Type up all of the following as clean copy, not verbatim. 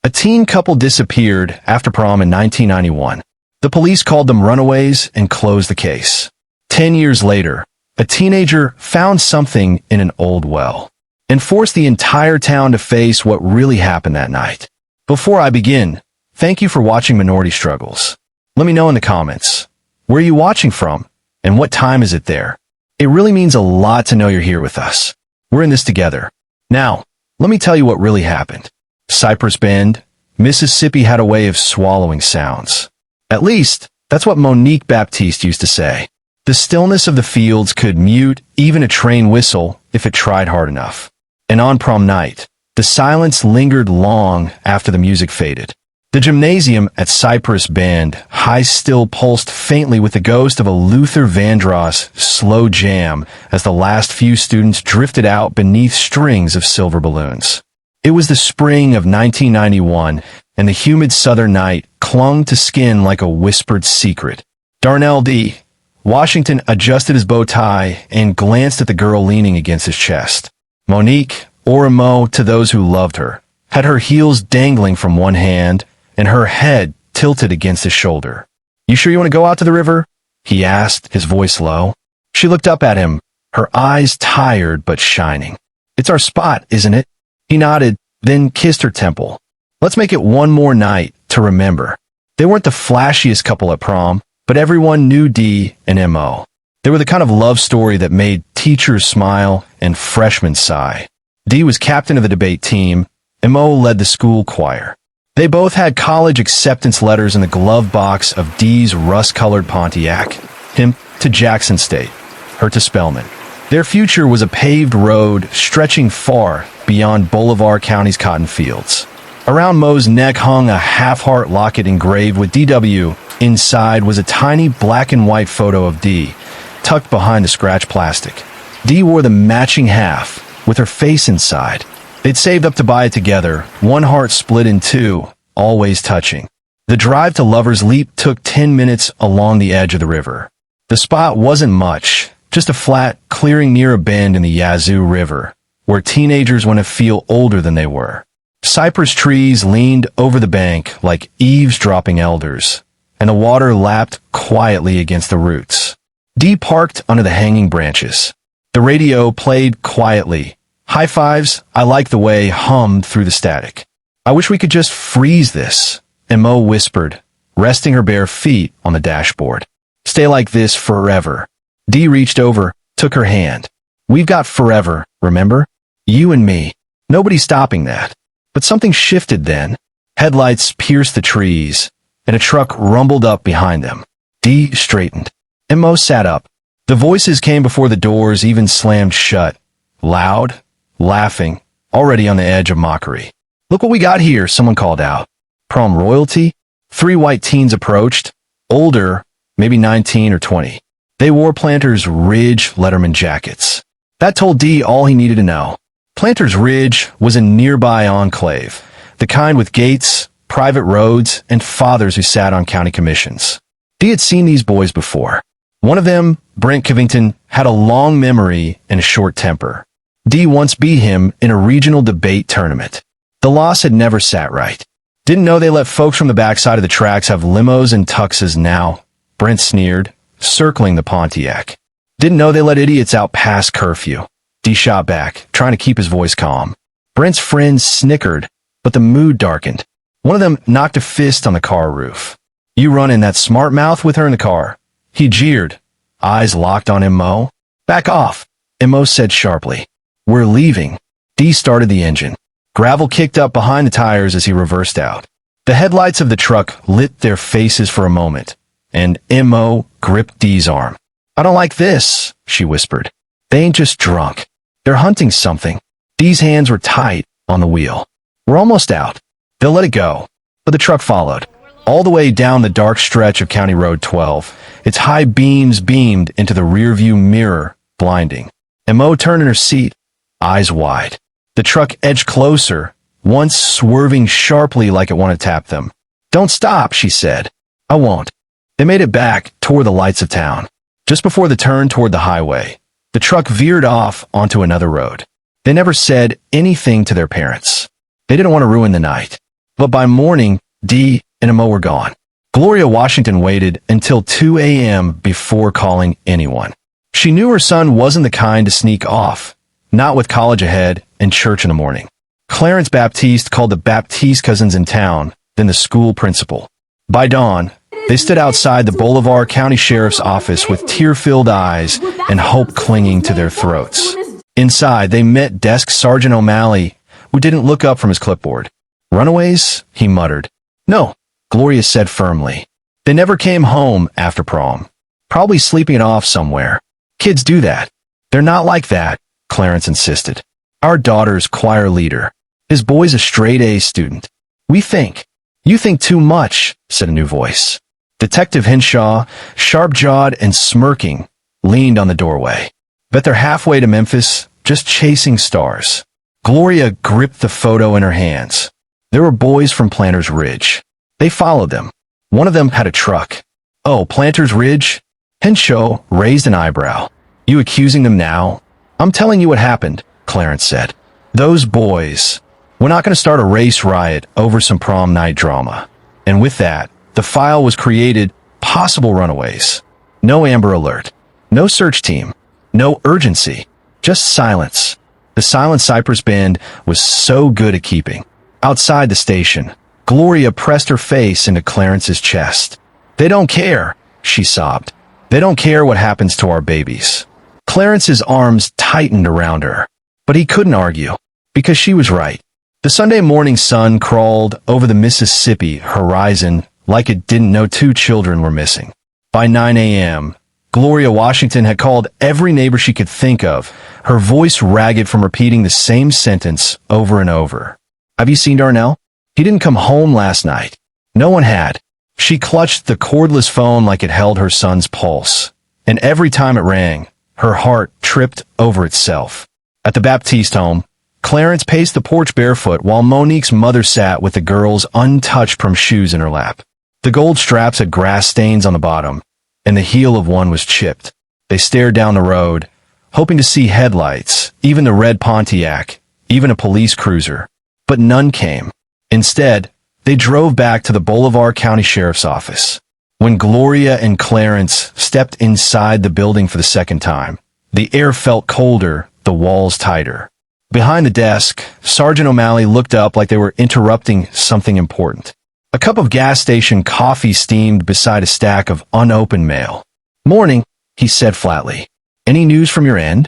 A teen couple disappeared after prom in 1991. The police called them runaways and closed the case. 10 years later, a teenager found something in an old well and forced the entire town to face what really happened that night. Before I begin, thank you for watching Minority Struggles. Let me know in the comments, where are you watching from and what time is it there? It really means a lot to know you're here with us. We're in this together. Now, let me tell you what really happened. Cypress Bend, Mississippi had a way of swallowing sounds. At least, that's what Monique Baptiste used to say. The stillness of the fields could mute even a train whistle if it tried hard enough. And on prom night, the silence lingered long after the music faded. The gymnasium at Cypress Bend High still pulsed faintly with the ghost of a Luther Vandross slow jam as the last few students drifted out beneath strings of silver balloons. It was the spring of 1991, and the humid southern night clung to skin like a whispered secret. Darnell D. Washington adjusted his bow tie and glanced at the girl leaning against his chest. Monique, or Mo to those who loved her, had her heels dangling from one hand and her head tilted against his shoulder. "You sure you want to go out to the river?" he asked, his voice low. She looked up at him, her eyes tired but shining. "It's our spot, isn't it?" He nodded, then kissed her temple. "Let's make it one more night to remember." They weren't the flashiest couple at prom, but everyone knew D and M.O. They were the kind of love story that made teachers smile and freshmen sigh. D was captain of the debate team, M.O. led the school choir. They both had college acceptance letters in the glove box of D's rust-colored Pontiac, him to Jackson State, her to Spelman. Their future was a paved road stretching far beyond Bolivar County's cotton fields. Around Mo's neck hung a half-heart locket engraved with DW. Inside was a tiny black and white photo of D, tucked behind the scratch plastic. D wore the matching half, with her face inside. They'd saved up to buy it together, one heart split in two, always touching. The drive to Lover's Leap took 10 minutes along the edge of the river. The spot wasn't much, just a flat clearing near a bend in the Yazoo River, where teenagers want to feel older than they were. Cypress trees leaned over the bank like eavesdropping elders, and the water lapped quietly against the roots. D parked under the hanging branches. The radio played quietly. High Fives, I Like the Way hummed through the static. "I wish we could just freeze this," Mo whispered, resting her bare feet on the dashboard. "Stay like this forever." D reached over, took her hand. "We've got forever, remember? You and me. Nobody's stopping that." But something shifted then. Headlights pierced the trees, and a truck rumbled up behind them. D straightened. Mo sat up. The voices came before the doors even slammed shut. Loud, laughing, already on the edge of mockery. "Look what we got here," someone called out. "Prom royalty?" 3 white teens approached, older, maybe 19 or 20. They wore Planters Ridge Letterman jackets. That told D all he needed to know. Planters Ridge was a nearby enclave, the kind with gates, private roads, and fathers who sat on county commissions. D had seen these boys before. One of them, Brent Covington, had a long memory and a short temper. D once beat him in a regional debate tournament. The loss had never sat right. "Didn't know they let folks from the backside of the tracks have limos and tuxes now," Brent sneered, circling the Pontiac. "Didn't know they let idiots out past curfew." D shot back, trying to keep his voice calm. Brent's friends snickered, but the mood darkened. One of them knocked a fist on the car roof. "You running that smart mouth with her in the car?" He jeered, eyes locked on Mo. "Back off," Mo said sharply. "We're leaving." D started the engine. Gravel kicked up behind the tires as he reversed out. The headlights of the truck lit their faces for a moment, and Mo gripped D's arm. "I don't like this," she whispered. "They ain't just drunk. They're hunting something." D's hands were tight on the wheel. "We're almost out." They'll let it go. But the truck followed, all the way down the dark stretch of County Road 12. Its high beams beamed into the rearview mirror, blinding. Mo turned in her seat, eyes wide. The truck edged closer, once swerving sharply like it wanted to tap them. "Don't stop," she said. "I won't." They made it back toward the lights of town. Just before the turn toward the highway, the truck veered off onto another road. They never said anything to their parents. They didn't want to ruin the night. But by morning, Dee and Mo were gone. Gloria Washington waited until 2 a.m. before calling anyone. She knew her son wasn't the kind to sneak off, not with college ahead and church in the morning. Clarence Baptiste called the Baptiste cousins in town, then the school principal. By dawn, they stood outside the Bolivar County Sheriff's office with tear-filled eyes and hope clinging to their throats. Inside, they met Desk Sergeant O'Malley, who didn't look up from his clipboard. "Runaways?" he muttered. "No," Gloria said firmly. "They never came home after prom. Probably sleeping it off somewhere. Kids do that." "They're not like that," Clarence insisted. "Our daughter's choir leader. His boy's a straight-A student. We think." "You think too much," said a new voice. Detective Henshaw, sharp-jawed and smirking, leaned on the doorway. "Bet they're halfway to Memphis, just chasing stars." Gloria gripped the photo in her hands. There were boys from Planters Ridge. They followed them. One of them had a truck. "Oh, Planters Ridge?" Henshaw raised an eyebrow. "You accusing them now?" "I'm telling you what happened," Clarence said. "Those boys. We're not going to start a race riot over some prom night drama." And with that, the file was created, possible runaways. No Amber Alert. No search team. No urgency. Just silence. The silent Cypress Bend was so good at keeping. Outside the station, Gloria pressed her face into Clarence's chest. "They don't care," she sobbed. "They don't care what happens to our babies." Clarence's arms tightened around her, but he couldn't argue, because she was right. The Sunday morning sun crawled over the Mississippi horizon like it didn't know 2 children were missing. By 9 a.m., Gloria Washington had called every neighbor she could think of, her voice ragged from repeating the same sentence over and over. "Have you seen Darnell? He didn't come home last night." No one had. She clutched the cordless phone like it held her son's pulse, and every time it rang, her heart tripped over itself. At the Baptiste home, Clarence paced the porch barefoot while Monique's mother sat with the girl's untouched prom shoes in her lap. The gold straps had grass stains on the bottom, and the heel of one was chipped. They stared down the road, hoping to see headlights, even the red Pontiac, even a police cruiser. But none came. Instead, they drove back to the Bolivar County Sheriff's office. When Gloria and Clarence stepped inside the building for the second time, the air felt colder, the walls tighter. Behind the desk, Sergeant O'Malley looked up like they were interrupting something important. A cup of gas station coffee steamed beside a stack of unopened mail. "Morning," he said flatly. "Any news from your end?"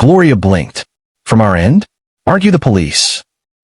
Gloria blinked. "From our end? Aren't you the police?"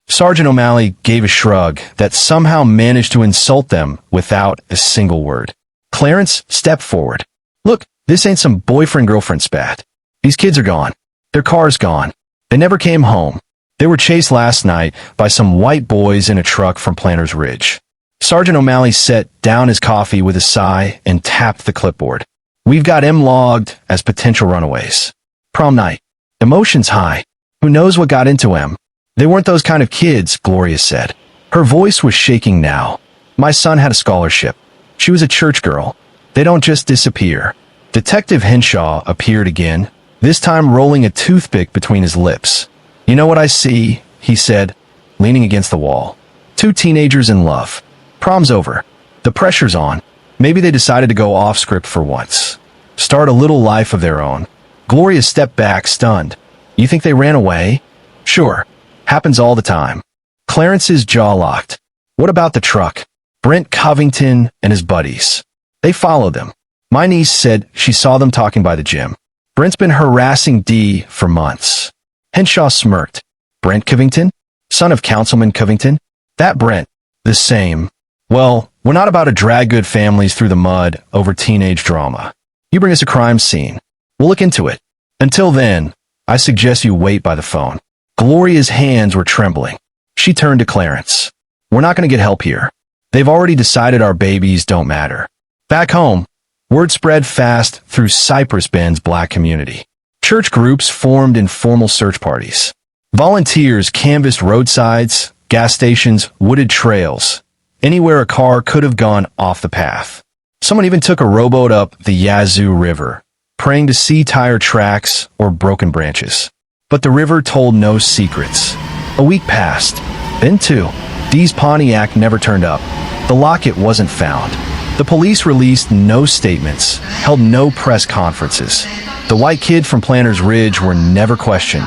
Sergeant O'Malley gave a shrug that somehow managed to insult them without a single word. Clarence stepped forward. "Look, this ain't some boyfriend-girlfriend spat. These kids are gone. Their car's gone. They never came home. They were chased last night by some white boys in a truck from Planters Ridge." Sergeant O'Malley set down his coffee with a sigh and tapped the clipboard. "We've got them logged as potential runaways. Prom night. Emotions high. Who knows what got into them? They weren't those kind of kids," Gloria said. Her voice was shaking now. "My son had a scholarship. She was a church girl. They don't just disappear." Detective Henshaw appeared again, this time rolling a toothpick between his lips. "You know what I see?" he said, leaning against the wall. "2 teenagers in love. Prom's over. The pressure's on. Maybe they decided to go off script for once. Start a little life of their own." Gloria stepped back, stunned. "You think they ran away?" "Sure. Happens all the time." Clarence's jaw locked. "What about the truck? Brent Covington and his buddies. They followed them. My niece said she saw them talking by the gym. Brent's been harassing Dee for months." Henshaw smirked. "Brent Covington? Son of Councilman Covington? That Brent. The same. Well, we're not about to drag good families through the mud over teenage drama. You bring us a crime scene. We'll look into it. Until then, I suggest you wait by the phone." Gloria's hands were trembling. She turned to Clarence. "We're not going to get help here. They've already decided our babies don't matter." Back home, word spread fast through Cypress Bend's black community. Church groups formed informal search parties. Volunteers canvassed roadsides, gas stations, wooded trails, anywhere a car could have gone off the path. Someone even took a rowboat up the Yazoo River, praying to see tire tracks or broken branches. But the river told no secrets. A week passed, then 2. Dee's Pontiac never turned up. The locket wasn't found. The police released no statements, held no press conferences. The white kid from Planters Ridge were never questioned,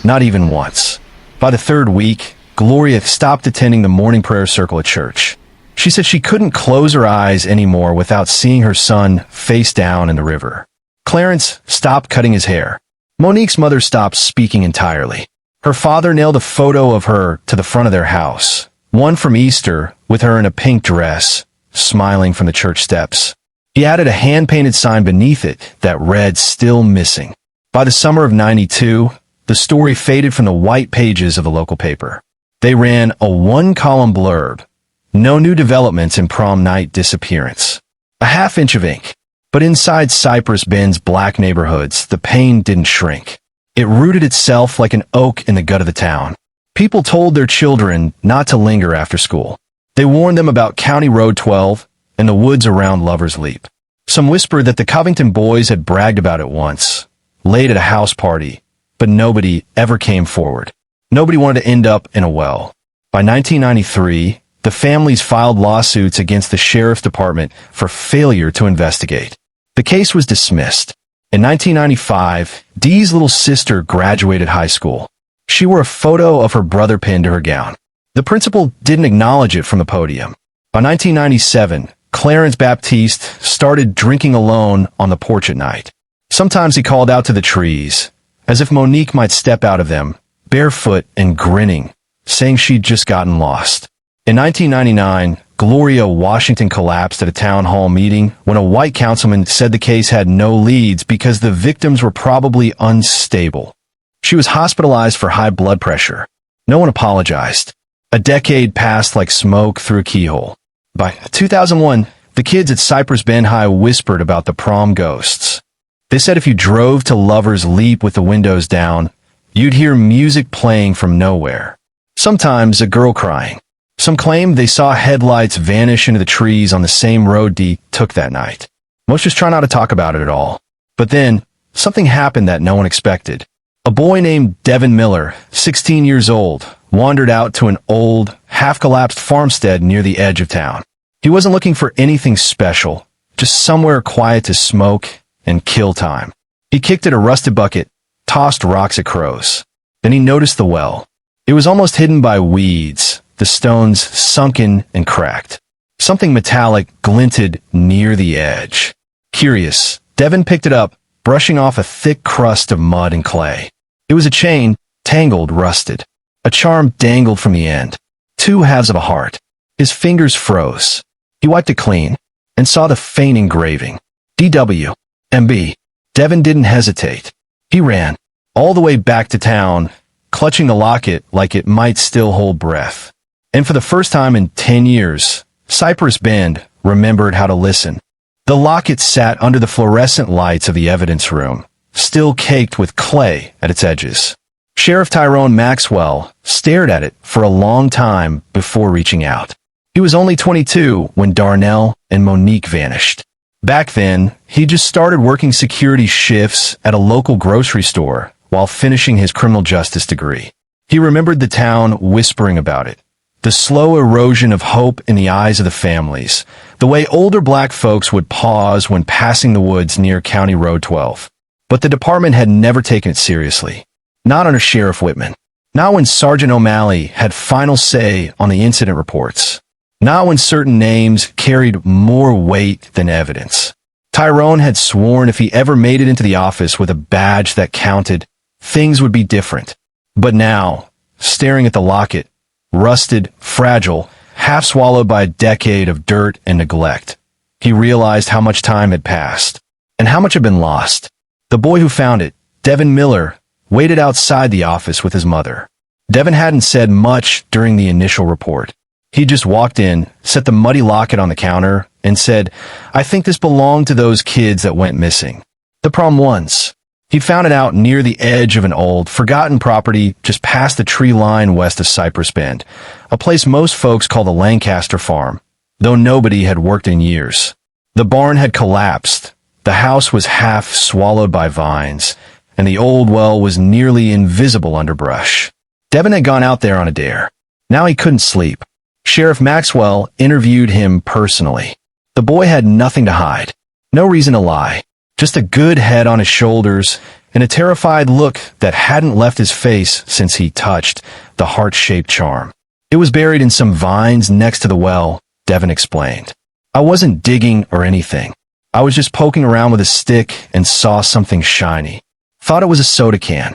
not even once. By the third week, Gloria stopped attending the morning prayer circle at church. She said she couldn't close her eyes anymore without seeing her son face down in the river. Clarence stopped cutting his hair. Monique's mother stopped speaking entirely. Her father nailed a photo of her to the front of their house, one from Easter with her in a pink dress, smiling from the church steps. He added a hand-painted sign beneath it that read, "Still missing." By the summer of '92, the story faded from the white pages of the local paper. They ran a one-column blurb. No new developments in prom night disappearance. A half-inch of ink. But inside Cypress Bend's black neighborhoods, the pain didn't shrink. It rooted itself like an oak in the gut of the town. People told their children not to linger after school. They warned them about County Road 12 and the woods around Lover's Leap. Some whispered that the Covington boys had bragged about it once, late at a house party, but nobody ever came forward. Nobody wanted to end up in a well. By 1993, the families filed lawsuits against the sheriff's department for failure to investigate. The case was dismissed. In 1995, Dee's little sister graduated high school. She wore a photo of her brother pinned to her gown. The principal didn't acknowledge it from the podium. By 1997, Clarence Baptiste started drinking alone on the porch at night. Sometimes he called out to the trees, as if Monique might step out of them, barefoot and grinning, saying she'd just gotten lost. In 1999, Gloria Washington collapsed at a town hall meeting when a white councilman said the case had no leads because the victims were probably unstable. She was hospitalized for high blood pressure. No one apologized. A decade passed like smoke through a keyhole. By 2001, the kids at Cypress Bend High whispered about the prom ghosts. They said if you drove to Lover's Leap with the windows down, you'd hear music playing from nowhere. Sometimes a girl crying. Some claimed they saw headlights vanish into the trees on the same road Dee took that night. Most just try not to talk about it at all. But then, something happened that no one expected. A boy named Devin Miller, 16 years old, wandered out to an old, half-collapsed farmstead near the edge of town. He wasn't looking for anything special, just somewhere quiet to smoke and kill time. He kicked at a rusted bucket, tossed rocks at crows. Then he noticed the well. It was almost hidden by weeds, the stones sunken and cracked. Something metallic glinted near the edge. Curious, Devin picked it up, brushing off a thick crust of mud and clay. It was a chain, tangled, rusted. A charm dangled from the end. Two halves of a heart. His fingers froze. He wiped it clean and saw the faint engraving. DW. MB. Devin didn't hesitate. He ran all the way back to town, clutching the locket like it might still hold breath. And for the first time in 10 years, Cypress Bend remembered how to listen. The locket sat under the fluorescent lights of the evidence room, still caked with clay at its edges. Sheriff Tyrone Maxwell stared at it for a long time before reaching out. He was only 22 when Darnell and Monique vanished. Back then, he just started working security shifts at a local grocery store while finishing his criminal justice degree. He remembered the town whispering about it. The slow erosion of hope in the eyes of the families. The way older black folks would pause when passing the woods near County Road 12. But the department had never taken it seriously. Not under Sheriff Whitman. Not when Sergeant O'Malley had final say on the incident reports. Not when certain names carried more weight than evidence. Tyrone had sworn if he ever made it into the office with a badge that counted, things would be different. But now, staring at the locket, rusted, fragile, half swallowed by a decade of dirt and neglect, he realized how much time had passed, and how much had been lost. The boy who found it, Devin Miller, waited outside the office with his mother. Devin hadn't said much during the initial report. He just walked in, set the muddy locket on the counter, and said, "I think this belonged to those kids that went missing. The prom ones." He'd found it out near the edge of an old, forgotten property just past the tree line west of Cypress Bend, a place most folks call the Lancaster Farm, though nobody had worked in years. The barn had collapsed, the house was half swallowed by vines, and the old well was nearly invisible under brush. Devin had gone out there on a dare. Now he couldn't sleep. Sheriff Maxwell interviewed him personally. The boy had nothing to hide. No reason to lie. Just a good head on his shoulders and a terrified look that hadn't left his face since he touched the heart-shaped charm. It was buried in some vines next to the well, Devin explained. I wasn't digging or anything. I was just poking around with a stick and saw something shiny. Thought it was a soda can.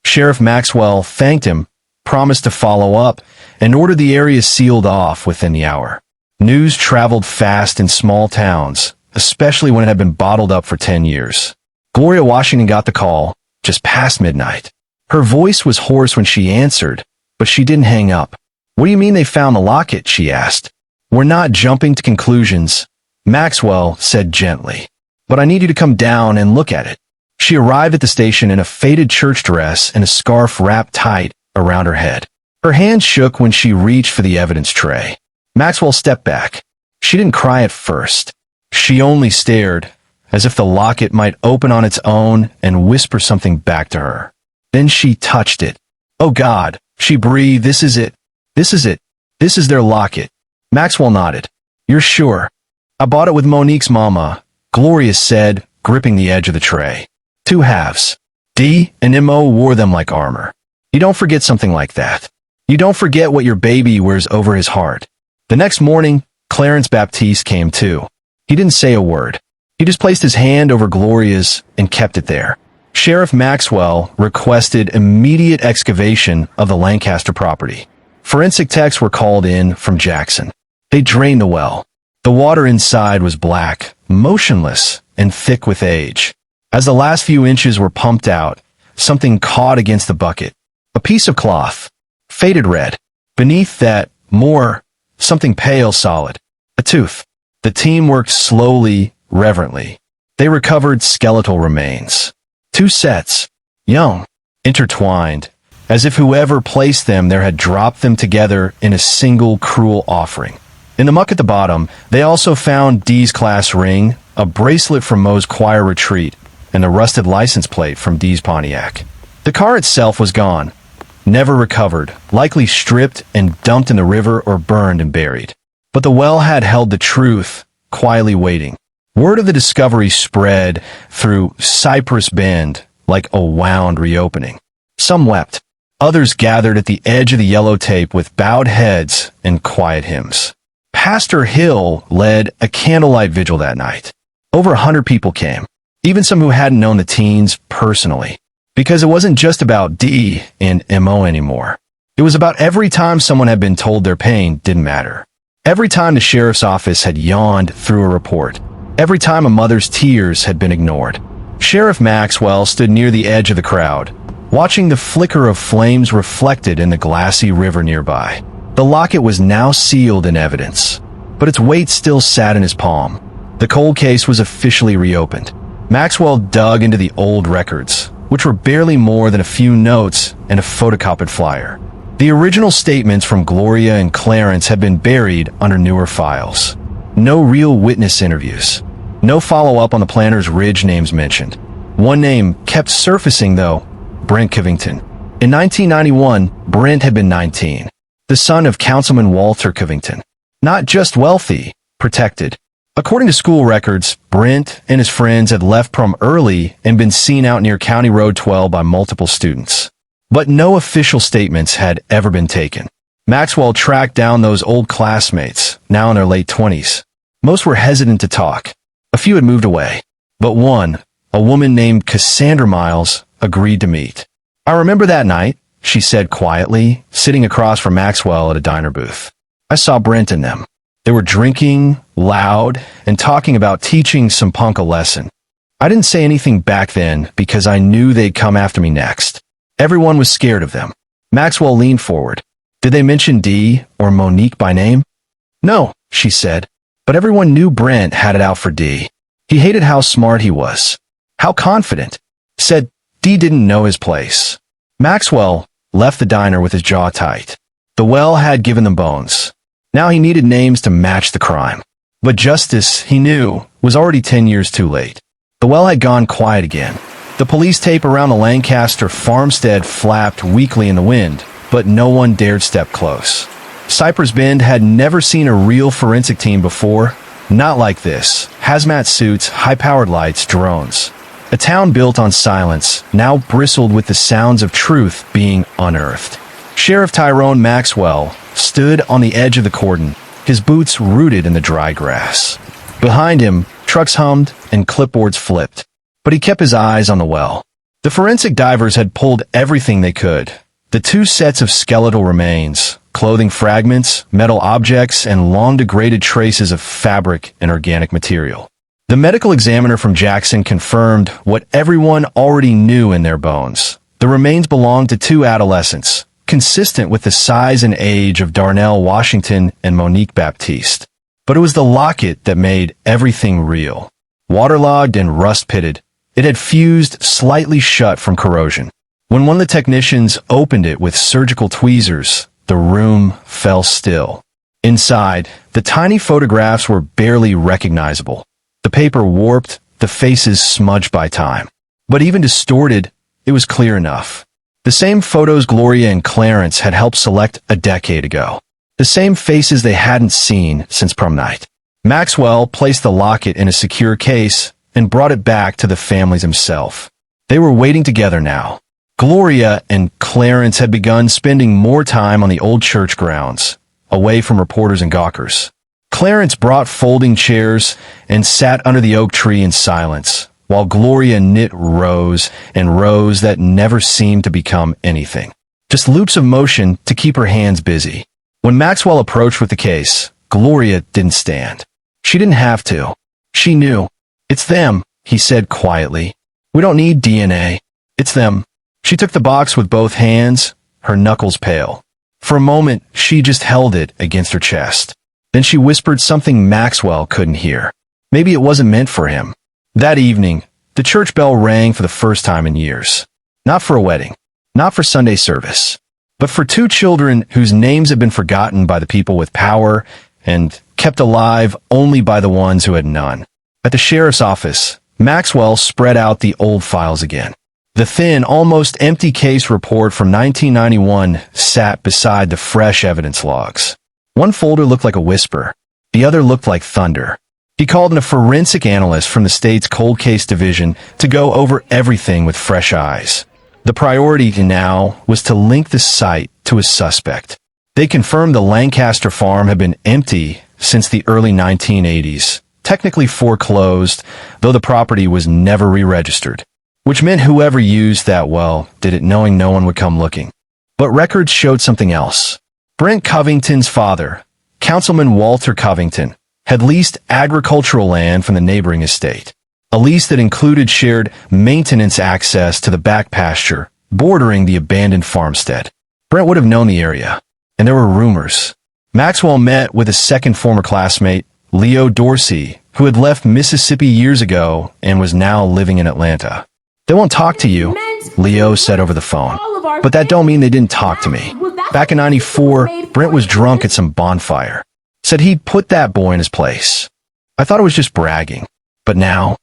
Sheriff Maxwell thanked him, promised to follow up, and ordered the area sealed off within the hour. News traveled fast in small towns, especially when it had been bottled up for 10 years. Gloria Washington got the call just past midnight. Her voice was hoarse when she answered, but she didn't hang up. What do you mean they found the locket? She asked. We're not jumping to conclusions, Maxwell said gently. But I need you to come down and look at it. She arrived at the station in a faded church dress and a scarf wrapped tight around her head. Her hand shook when she reached for the evidence tray. Maxwell stepped back. She didn't cry at first. She only stared, as if the locket might open on its own and whisper something back to her. Then she touched it. Oh God, she breathed. This is it. This is it. This is their locket. Maxwell nodded. You're sure? I bought it with Monique's mama, Gloria said, gripping the edge of the tray. 2 halves. D and Mo wore them like armor. You don't forget something like that. You don't forget what your baby wears over his heart. The next morning, Clarence Baptiste came too. He didn't say a word. He just placed his hand over Gloria's and kept it there. Sheriff Maxwell requested immediate excavation of the Lancaster property. Forensic techs were called in from Jackson. They drained the well. The water inside was black, motionless, and thick with age. As the last few inches were pumped out, something caught against the bucket. A piece of cloth. Faded red. Beneath that, more, something pale solid. A tooth. The team worked slowly, reverently. They recovered skeletal remains. 2 sets. Young. Intertwined. As if whoever placed them there had dropped them together in a single cruel offering. In the muck at the bottom, they also found Dee's class ring, a bracelet from Moe's choir retreat, and a rusted license plate from Dee's Pontiac. The car itself was gone. Never recovered, likely stripped and dumped in the river or burned and buried. But the well had held the truth, quietly waiting. Word of the discovery spread through Cypress Bend like a wound reopening. Some wept. Others gathered at the edge of the yellow tape with bowed heads and quiet hymns. Pastor Hill led a candlelight vigil that night. Over 100 people came, even some who hadn't known the teens personally. Because it wasn't just about Dee and Mo anymore. It was about every time someone had been told their pain didn't matter. Every time the sheriff's office had yawned through a report. Every time a mother's tears had been ignored. Sheriff Maxwell stood near the edge of the crowd, watching the flicker of flames reflected in the glassy river nearby. The locket was now sealed in evidence, but its weight still sat in his palm. The cold case was officially reopened. Maxwell dug into the old records, which were barely more than a few notes and a photocopied flyer. The original statements from Gloria and Clarence had been buried under newer files. No real witness interviews. No follow-up on the planner's ridge names mentioned. One name kept surfacing, though, Brent Covington. In 1991, Brent had been 19, the son of Councilman Walter Covington. Not just wealthy, protected. According to school records, Brent and his friends had left prom early and been seen out near County Road 12 by multiple students. But no official statements had ever been taken. Maxwell tracked down those old classmates, now in their late 20s. Most were hesitant to talk. A few had moved away. But one, a woman named Cassandra Miles, agreed to meet. I remember that night, she said quietly, sitting across from Maxwell at a diner booth. I saw Brent and them. They were drinking, loud, and talking about teaching some punk a lesson. I didn't say anything back then because I knew they'd come after me next. Everyone was scared of them. Maxwell leaned forward. Did they mention Dee or Monique by name? No, she said, but everyone knew Brent had it out for Dee. He hated how smart he was. How confident. Said Dee didn't know his place. Maxwell left the diner with his jaw tight. The well had given them bones. Now he needed names to match the crime. But justice, he knew, was already 10 years too late. The well had gone quiet again. The police tape around the Lancaster farmstead flapped weakly in the wind, but no one dared step close. Cypress Bend had never seen a real forensic team before. Not like this. Hazmat suits, high-powered lights, drones. A town built on silence, now bristled with the sounds of truth being unearthed. Sheriff Tyrone Maxwell stood on the edge of the cordon, his boots rooted in the dry grass. Behind him, trucks hummed and clipboards flipped, but he kept his eyes on the well. The forensic divers had pulled everything they could. The 2 sets of skeletal remains, clothing fragments, metal objects, and long-degraded traces of fabric and organic material. The medical examiner from Jackson confirmed what everyone already knew in their bones. The remains belonged to 2 adolescents, consistent with the size and age of Darnell Washington and Monique Baptiste. But it was the locket that made everything real. Waterlogged and rust-pitted, it had fused slightly shut from corrosion. When one of the technicians opened it with surgical tweezers, the room fell still. Inside, the tiny photographs were barely recognizable. The paper warped, the faces smudged by time. But even distorted, it was clear enough. The same photos Gloria and Clarence had helped select a decade ago. The same faces they hadn't seen since prom night. Maxwell placed the locket in a secure case and brought it back to the families himself. They were waiting together now. Gloria and Clarence had begun spending more time on the old church grounds, away from reporters and gawkers. Clarence brought folding chairs and sat under the oak tree in silence, while Gloria knit rows and rows that never seemed to become anything. Just loops of motion to keep her hands busy. When Maxwell approached with the case, Gloria didn't stand. She didn't have to. She knew. "It's them," he said quietly. "We don't need DNA. It's them." She took the box with both hands, her knuckles pale. For a moment, she just held it against her chest. Then she whispered something Maxwell couldn't hear. Maybe it wasn't meant for him. That evening, the church bell rang for the first time in years. Not for a wedding, not for Sunday service, but for 2 children whose names had been forgotten by the people with power and kept alive only by the ones who had none. At the sheriff's office, Maxwell spread out the old files again. The thin, almost empty case report from 1991 sat beside the fresh evidence logs. One folder looked like a whisper. The other looked like thunder. He called in a forensic analyst from the state's cold case division to go over everything with fresh eyes. The priority now was to link the site to a suspect. They confirmed the Lancaster farm had been empty since the early 1980s, technically foreclosed, though the property was never re-registered. Which meant whoever used that well did it knowing no one would come looking. But records showed something else. Brent Covington's father, Councilman Walter Covington, had leased agricultural land from the neighboring estate. A lease that included shared maintenance access to the back pasture, bordering the abandoned farmstead. Brent would have known the area, and there were rumors. Maxwell met with a second former classmate, Leo Dorsey, who had left Mississippi years ago and was now living in Atlanta. "They won't talk to you," Leo said over the phone. "But that don't mean they didn't talk to me. Back in '94, Brent was drunk at some bonfire. Said he'd put that boy in his place. I thought it was just bragging. But now,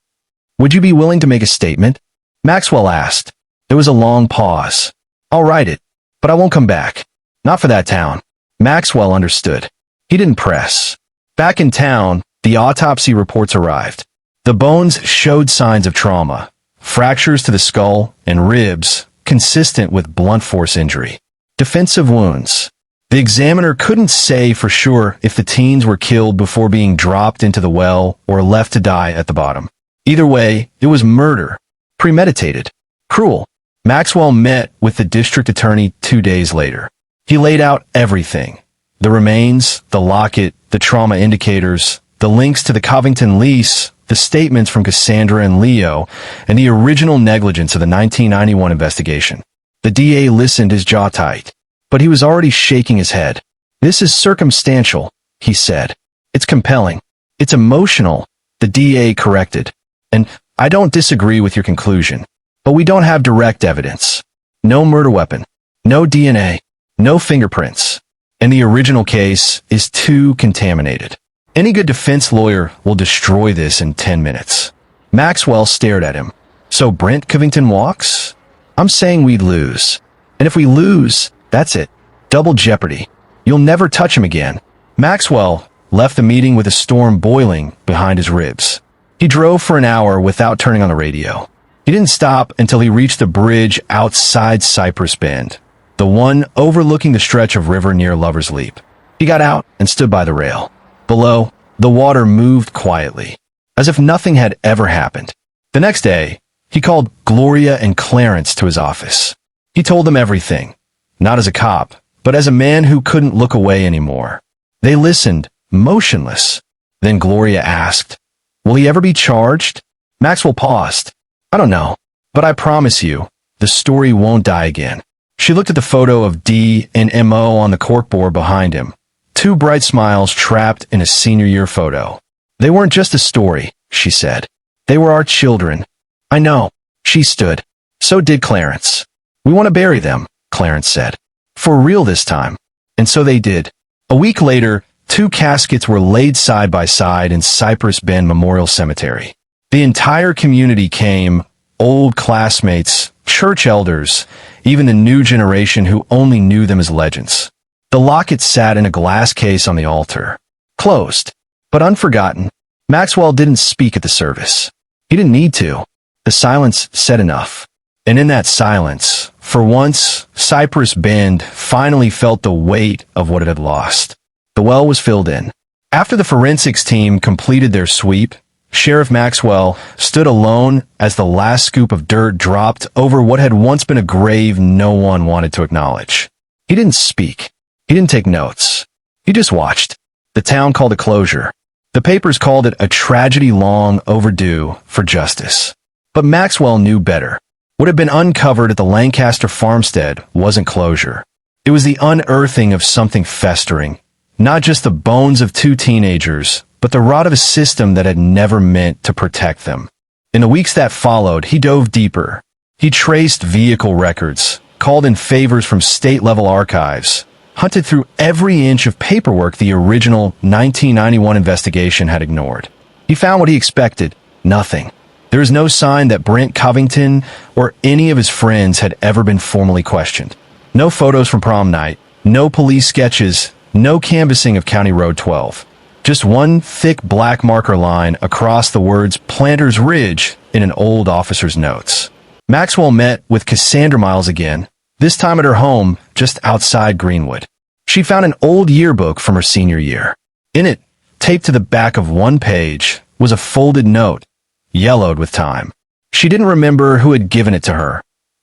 would you be willing to make a statement?" Maxwell asked. There was a long pause. "I'll write it, but I won't come back. Not for that town." Maxwell understood. He didn't press. Back in town, the autopsy reports arrived. The bones showed signs of trauma. Fractures to the skull and ribs, consistent with blunt force injury. Defensive wounds. The examiner couldn't say for sure if the teens were killed before being dropped into the well or left to die at the bottom. Either way, it was murder. Premeditated. Cruel. Maxwell met with the district attorney 2 days later. He laid out everything. The remains, the locket, the trauma indicators, the links to the Covington lease, the statements from Cassandra and Leo, and the original negligence of the 1991 investigation. The DA listened, his jaw tight, but he was already shaking his head. "This is circumstantial," he said. "It's compelling. It's emotional," the DA corrected. "And I don't disagree with your conclusion, but we don't have direct evidence. No murder weapon, no DNA, no fingerprints, and the original case is too contaminated. Any good defense lawyer will destroy this in 10 minutes. Maxwell stared at him. "So Brent Covington walks? I'm saying we'd lose. And if we lose, that's it. Double jeopardy." You'll never touch him again. Maxwell left the meeting with a storm boiling behind his ribs. He drove for an hour without turning on the radio. He didn't stop until he reached the bridge outside Cypress Bend, the one overlooking the stretch of river near Lover's Leap. He got out and stood by the rail. Below, the water moved quietly, as if nothing had ever happened. The next day, he called Gloria and Clarence to his office. He told them everything, not as a cop, but as a man who couldn't look away anymore. They listened, motionless. Then Gloria asked, "Will he ever be charged?" Maxwell paused. "I don't know, but I promise you, the story won't die again." She looked at the photo of D and M.O. on the corkboard behind him, two bright smiles trapped in a senior year photo. "They weren't just a story," she said. "They were our children." "I know." She stood. So did Clarence. "We want to bury them," Clarence said. "For real this time." And so they did. A week later, two caskets were laid side by side in Cypress Bend Memorial Cemetery. The entire community came, old classmates, church elders, even the new generation who only knew them as legends. The locket sat in a glass case on the altar, closed, but unforgotten. Maxwell didn't speak at the service. He didn't need to. The silence said enough. And in that silence, for once, Cypress Bend finally felt the weight of what it had lost. The well was filled in. After the forensics team completed their sweep, Sheriff Maxwell stood alone as the last scoop of dirt dropped over what had once been a grave no one wanted to acknowledge. He didn't speak. He didn't take notes. He just watched. The town called it closure. The papers called it a tragedy long overdue for justice. But Maxwell knew better. What had been uncovered at the Lancaster farmstead wasn't closure. It was the unearthing of something festering, not just the bones of two teenagers, but the rot of a system that had never meant to protect them. In the weeks that followed, he dove deeper. He traced vehicle records, called in favors from state-level archives, hunted through every inch of paperwork the original 1991 investigation had ignored. He found what he expected: nothing. There is no sign that Brent Covington or any of his friends had ever been formally questioned. No photos from prom night, no police sketches, no canvassing of County Road 12. Just one thick black marker line across the words Planters Ridge in an old officer's notes. Maxwell met with Cassandra Miles again, this time at her home just outside Greenwood. She found an old yearbook from her senior year. In it, taped to the back of one page, was a folded note, yellowed with time. She didn't remember who had given it to her,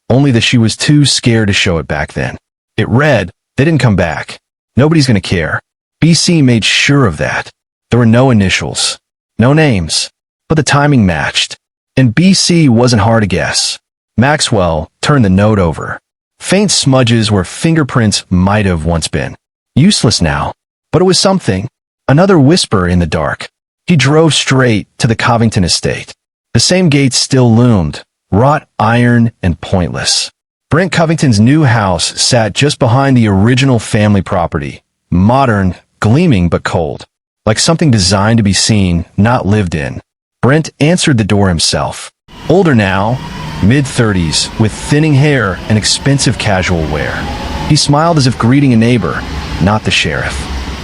only that she was too scared to show it back then. It read, "They didn't come back. Nobody's going to care." BC made sure of that. There were no initials, no names, but the timing matched. And BC wasn't hard to guess. Maxwell turned the note over. Faint smudges where fingerprints might have once been. Useless now, but it was something. Another whisper in the dark. He drove straight to the Covington estate. The same gate still loomed, wrought iron and pointless. Brent Covington's new house sat just behind the original family property, modern, gleaming but cold, like something designed to be seen, not lived in. Brent answered the door himself. Older now, mid-30s, with thinning hair and expensive casual wear. He smiled as if greeting a neighbor, not the sheriff.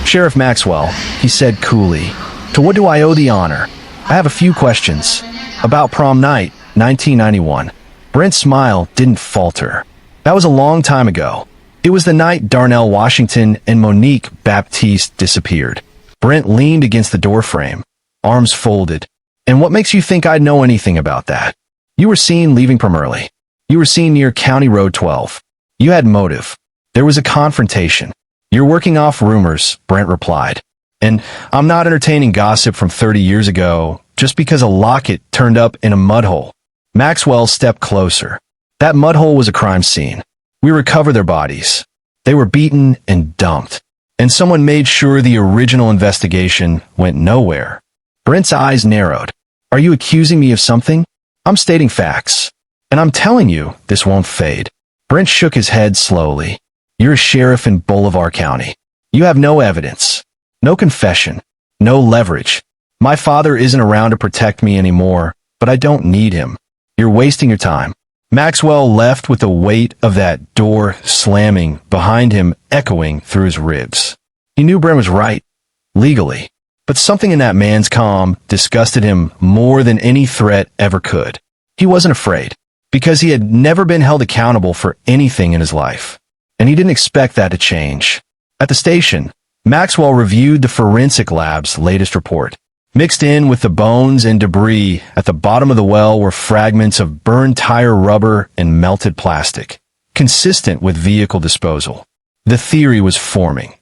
"Sheriff Maxwell," he said coolly, "to what do I owe the honor? I have a few questions. About prom night, 1991. Brent's smile didn't falter. That was a long time ago. It was the night Darnell Washington and Monique Baptiste disappeared. Brent leaned against the doorframe, arms folded. "And what makes you think I'd know anything about that? You were seen leaving prom early. You were seen near County Road 12. You had motive. There was a confrontation. You're working off rumors," Brent replied. "And I'm not entertaining gossip from 30 years ago just because a locket turned up in a mud hole." Maxwell stepped closer. "That mud hole was a crime scene. We recovered their bodies. They were beaten and dumped. And someone made sure the original investigation went nowhere." Brent's eyes narrowed. "Are you accusing me of something?" "I'm stating facts. And I'm telling you, this won't fade." Brent shook his head slowly. "You're a sheriff in Bolivar County. You have no evidence, no confession, no leverage. My father isn't around to protect me anymore, but I don't need him. You're wasting your time." Maxwell left with the weight of that door slamming behind him echoing through his ribs. He knew Brent was right, legally, but something in that man's calm disgusted him more than any threat ever could. He wasn't afraid, because he had never been held accountable for anything in his life, and he didn't expect that to change. At the station, Maxwell reviewed the forensic lab's latest report. Mixed in with the bones and debris at the bottom of the well were fragments of burned tire rubber and melted plastic, consistent with vehicle disposal. The theory was forming.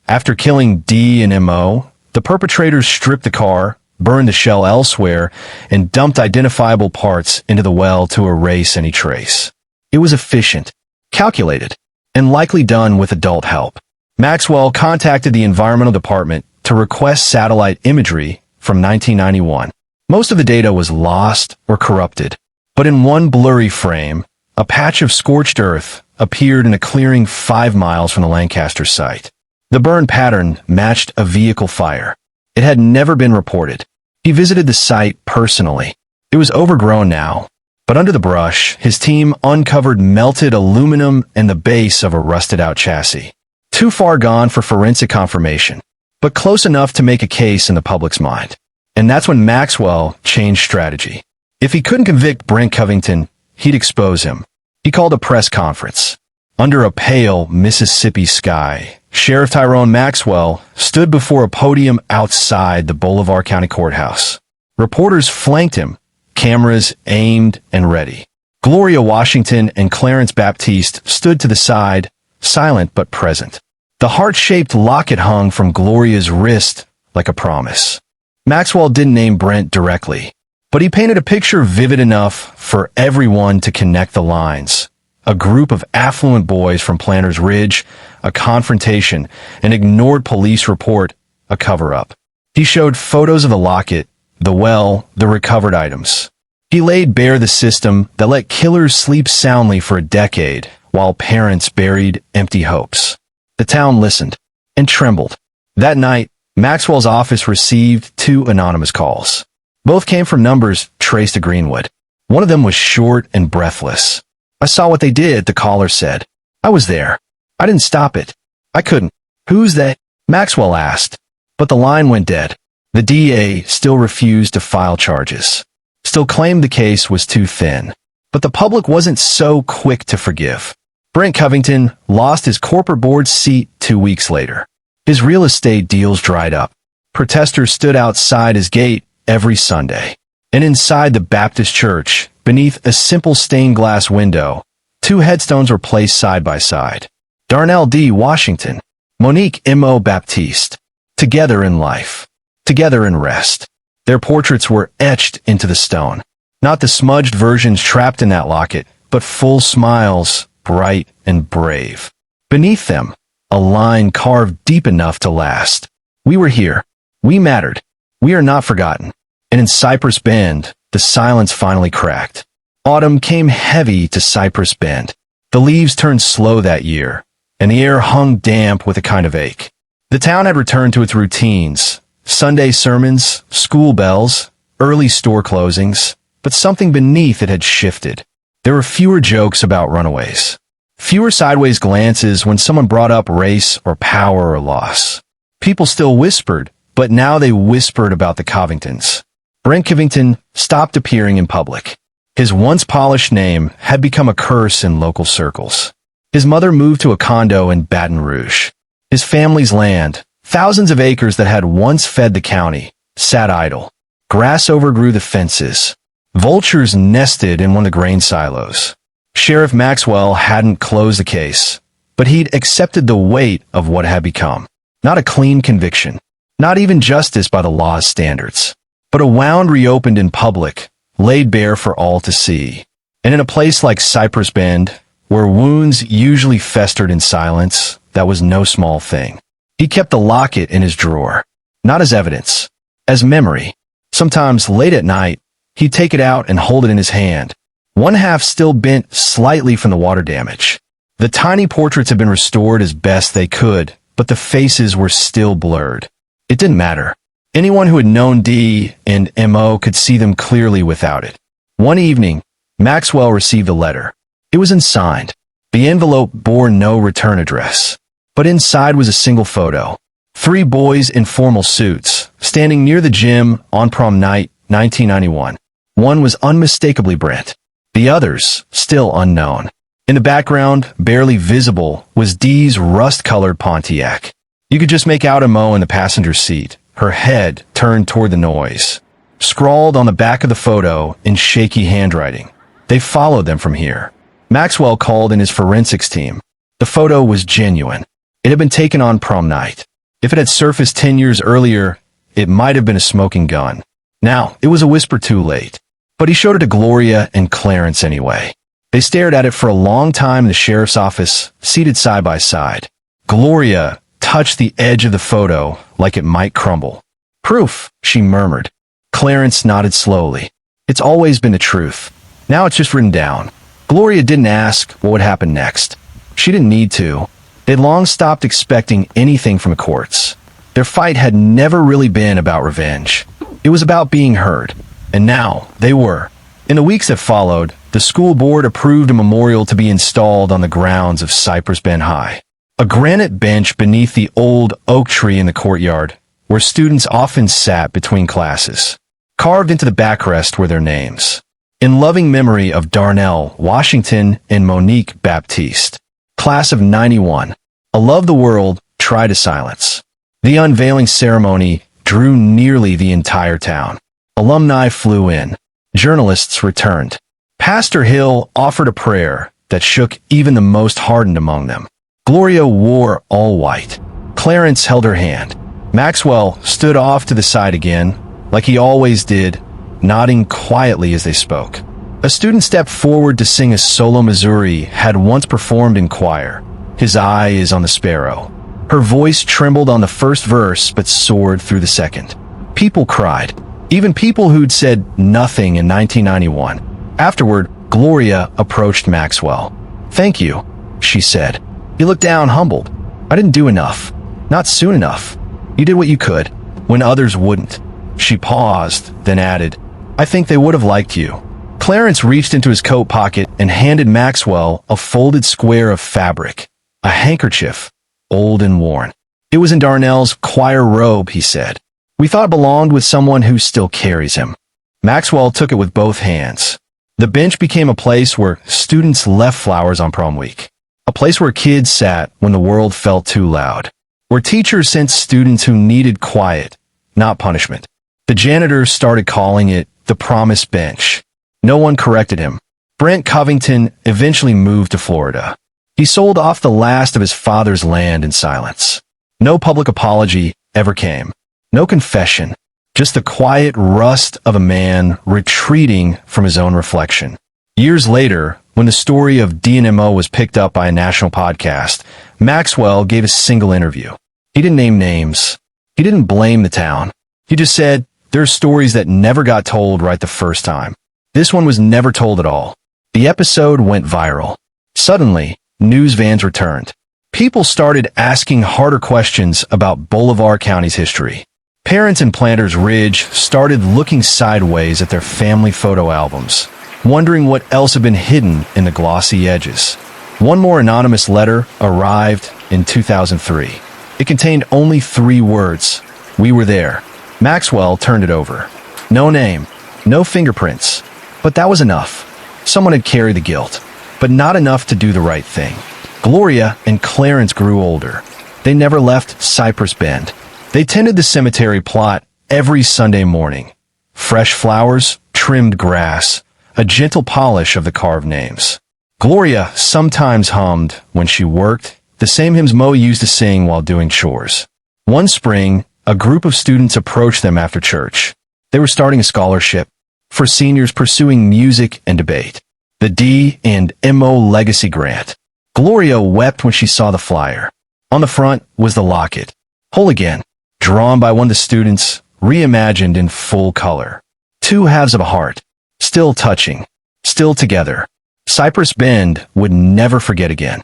After killing D and MO, the perpetrators stripped the car, burned the shell elsewhere, and dumped identifiable parts into the well to erase any trace. It was efficient, calculated, and likely done with adult help. Maxwell contacted the environmental department to request satellite imagery from 1991. Most of the data was lost or corrupted, but in one blurry frame, a patch of scorched earth appeared in a clearing 5 miles from the Lancaster site. The burn pattern matched a vehicle fire. It had never been reported. He visited the site personally. It was overgrown now, but under the brush, his team uncovered melted aluminum and the base of a rusted-out chassis. Too far gone for forensic confirmation, but close enough to make a case in the public's mind. And that's when Maxwell changed strategy. If he couldn't convict Brent Covington, he'd expose him. He called a press conference. Under a pale Mississippi sky, Sheriff Tyrone Maxwell stood before a podium outside the Bolivar County Courthouse. Reporters flanked him, cameras aimed and ready. Gloria Washington and Clarence Baptiste stood to the side, silent but present. The heart-shaped locket hung from Gloria's wrist like a promise. Maxwell didn't name Brent directly, but he painted a picture vivid enough for everyone to connect the lines. A group of affluent boys from Planters Ridge, a confrontation, an ignored police report, a cover-up. He showed photos of the locket, the well, the recovered items. He laid bare the system that let killers sleep soundly for a decade while parents buried empty hopes. The town listened and trembled. That night, Maxwell's office received 2 anonymous calls. Both came from numbers traced to Greenwood. One of them was short and breathless. "I saw what they did," the caller said. "I was there. I didn't stop it. I couldn't." "Who's they?" Maxwell asked. But the line went dead. The DA still refused to file charges, still claimed the case was too thin. But the public wasn't so quick to forgive. Brent Covington lost his corporate board seat 2 weeks later. His real estate deals dried up. Protesters stood outside his gate every Sunday. And inside the Baptist church, beneath a simple stained glass window, 2 headstones were placed side by side. Darnell D. Washington, Monique M.O. Baptiste, together in life, together in rest. Their portraits were etched into the stone. Not the smudged versions trapped in that locket, but full smiles, bright and brave. Beneath them, a line carved deep enough to last. "We were here. We mattered. We are not forgotten." And in Cypress Bend, the silence finally cracked. Autumn came heavy to Cypress Bend. The leaves turned slow that year, and the air hung damp with a kind of ache. The town had returned to its routines: Sunday sermons, school bells, early store closings, but something beneath it had shifted. There were fewer jokes about runaways, fewer sideways glances when someone brought up race or power or loss. People still whispered, but now they whispered about the Covingtons. Brent Covington stopped appearing in public. His once polished name had become a curse in local circles. His mother moved to a condo in Baton Rouge. His family's land, thousands of acres that had once fed the county, sat idle. Grass overgrew the fences. Vultures nested in one of the grain silos. Sheriff Maxwell hadn't closed the case, but he'd accepted the weight of what had become. Not a clean conviction, not even justice by the law's standards, but a wound reopened in public, laid bare for all to see. And in a place like Cypress Bend, where wounds usually festered in silence, that was no small thing. He kept the locket in his drawer, not as evidence, as memory. Sometimes late at night, he'd take it out and hold it in his hand, one half still bent slightly from the water damage. The tiny portraits had been restored as best they could, but the faces were still blurred. It didn't matter. Anyone who had known D and M.O. could see them clearly without it. One evening, Maxwell received a letter. It was unsigned. The envelope bore no return address. But inside was a single photo. 3 boys in formal suits, standing near the gym on prom night, 1991. One was unmistakably Brent. The others, still unknown. In the background, barely visible, was Dee's rust-colored Pontiac. You could just make out a Mo in the passenger seat, her head turned toward the noise. Scrawled on the back of the photo in shaky handwriting. They followed them from here. Maxwell called in his forensics team. The photo was genuine. It had been taken on prom night. If it had surfaced 10 years earlier, it might have been a smoking gun. Now, it was a whisper too late. But he showed it to Gloria and Clarence anyway. They stared at it for a long time in the sheriff's office, seated side by side. Gloria touched the edge of the photo like it might crumble. "Proof," she murmured. Clarence nodded slowly. "It's always been the truth. Now it's just written down." Gloria didn't ask what would happen next. She didn't need to. They'd long stopped expecting anything from the courts. Their fight had never really been about revenge. It was about being heard. And now, they were. In the weeks that followed, the school board approved a memorial to be installed on the grounds of Cypress Bend High. A granite bench beneath the old oak tree in the courtyard, where students often sat between classes. Carved into the backrest were their names. In loving memory of Darnell Washington and Monique Baptiste. Class of 91. A love the world, try to silence. The unveiling ceremony drew nearly the entire town. Alumni flew in. Journalists returned. Pastor Hill offered a prayer that shook even the most hardened among them. Gloria wore all white. Clarence held her hand. Maxwell stood off to the side again, like he always did, nodding quietly as they spoke. A student stepped forward to sing a solo Missouri had once performed in choir. His eye is on the sparrow. Her voice trembled on the first verse but soared through the second. People cried. Even people who'd said nothing in 1991. Afterward, Gloria approached Maxwell. "Thank you," she said. He looked down, humbled. "I didn't do enough. Not soon enough. You did what you could, when others wouldn't." She paused, then added, "I think they would have liked you." Clarence reached into his coat pocket and handed Maxwell a folded square of fabric. A handkerchief, old and worn. "It was in Darnell's choir robe," he said. "We thought it belonged with someone who still carries him." Maxwell took it with both hands. The bench became a place where students left flowers on prom week. A place where kids sat when the world felt too loud. Where teachers sent students who needed quiet, not punishment. The janitor started calling it the promised bench. No one corrected him. Brent Covington eventually moved to Florida. He sold off the last of his father's land in silence. No public apology ever came. No confession. Just the quiet rust of a man retreating from his own reflection. Years later, when the story of D&MO was picked up by a national podcast, Maxwell gave a single interview. He didn't name names. He didn't blame the town. He just said, there are stories that never got told right the first time. This one was never told at all. The episode went viral. Suddenly, news vans returned. People started asking harder questions about Bolivar County's history. Parents in Planters Ridge started looking sideways at their family photo albums, wondering what else had been hidden in the glossy edges. One more anonymous letter arrived in 2003. It contained only 3 words. "We were there." Maxwell turned it over. No name, no fingerprints. But that was enough. Someone had carried the guilt, but not enough to do the right thing. Gloria and Clarence grew older. They never left Cypress Bend. They tended the cemetery plot every Sunday morning. Fresh flowers, trimmed grass, a gentle polish of the carved names. Gloria sometimes hummed, when she worked, the same hymns Mo used to sing while doing chores. One spring, a group of students approached them after church. They were starting a scholarship for seniors pursuing music and debate. The D&MO Legacy Grant. Gloria wept when she saw the flyer. On the front was the locket. Whole again, drawn by one of the students, reimagined in full color. 2 halves of a heart, still touching, still together. Cypress Bend would never forget again.